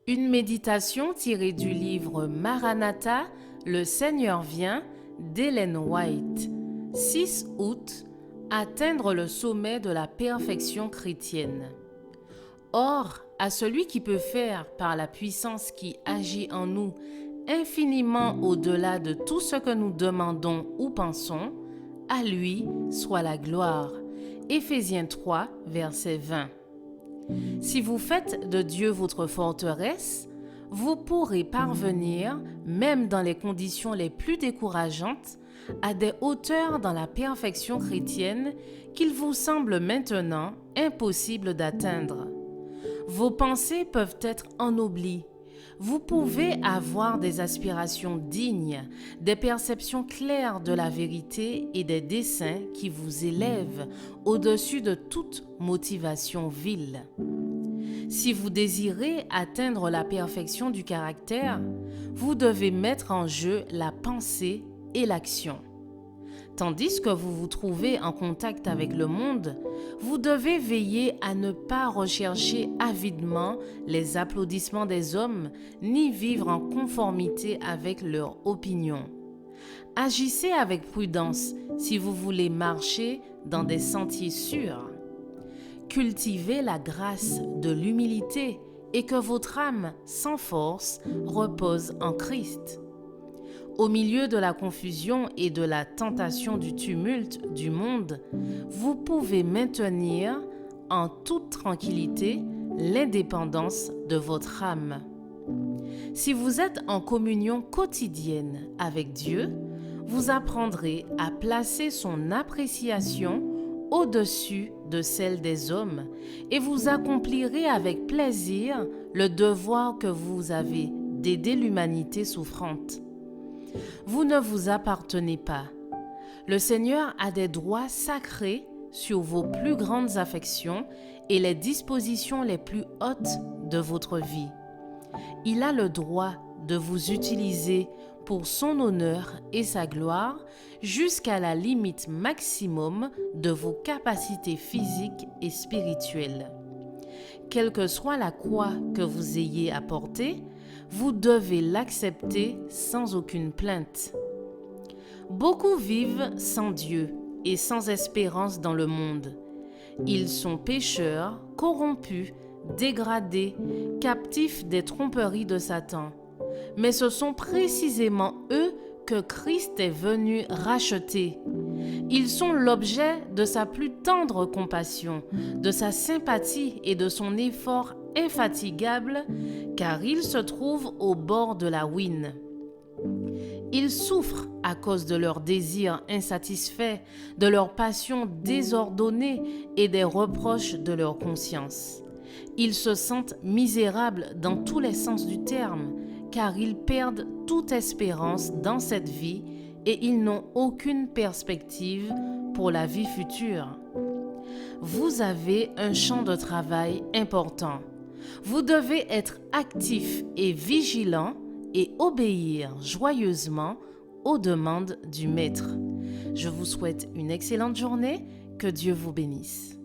Une méditation tirée du livre Maranatha, Le Seigneur vient d'Ellen White. 6 août, atteindre le sommet de la perfection chrétienne. Or, à celui qui peut faire, par la puissance qui agit en nous, infiniment au-delà de tout ce que nous demandons ou pensons, à lui soit la gloire. Éphésiens 3, verset 20. Si vous faites de Dieu votre forteresse, vous pourrez parvenir, même dans les conditions les plus décourageantes, à des hauteurs dans la perfection chrétienne qu'il vous semble maintenant impossible d'atteindre. Vos pensées peuvent être ennoblies. Vous pouvez avoir des aspirations dignes, des perceptions claires de la vérité et des desseins qui vous élèvent au-dessus de toute motivation vile. Si vous désirez atteindre la perfection du caractère, vous devez mettre en jeu la pensée et l'action. Tandis que vous vous trouvez en contact avec le monde, vous devez veiller à ne pas rechercher avidement les applaudissements des hommes, ni vivre en conformité avec leur opinion. Agissez avec prudence si vous voulez marcher dans des sentiers sûrs. Cultivez la grâce de l'humilité et que votre âme, sans force, repose en Christ. Au milieu de la confusion et de la tentation du tumulte du monde, vous pouvez maintenir en toute tranquillité l'indépendance de votre âme. Si vous êtes en communion quotidienne avec Dieu, vous apprendrez à placer son appréciation au-dessus de celle des hommes et vous accomplirez avec plaisir le devoir que vous avez d'aider l'humanité souffrante. Vous ne vous appartenez pas. Le Seigneur a des droits sacrés sur vos plus grandes affections et les dispositions les plus hautes de votre vie. Il a le droit de vous utiliser pour son honneur et sa gloire jusqu'à la limite maximum de vos capacités physiques et spirituelles. Quelle que soit la croix que vous ayez à porter, vous devez l'accepter sans aucune plainte. Beaucoup vivent sans Dieu et sans espérance dans le monde. Ils sont pécheurs, corrompus, dégradés, captifs des tromperies de Satan. Mais ce sont précisément eux que Christ est venu racheter. Ils sont l'objet de sa plus tendre compassion, de sa sympathie et de son effort infatigable, car ils se trouvent au bord de la ruine. Ils souffrent à cause de leurs désirs insatisfaits, de leurs passions désordonnées et des reproches de leur conscience. Ils se sentent misérables dans tous les sens du terme, car ils perdent toute espérance dans cette vie et ils n'ont aucune perspective pour la vie future. Vous avez un champ de travail important. Vous devez être actif et vigilant et obéir joyeusement aux demandes du Maître. Je vous souhaite une excellente journée. Que Dieu vous bénisse.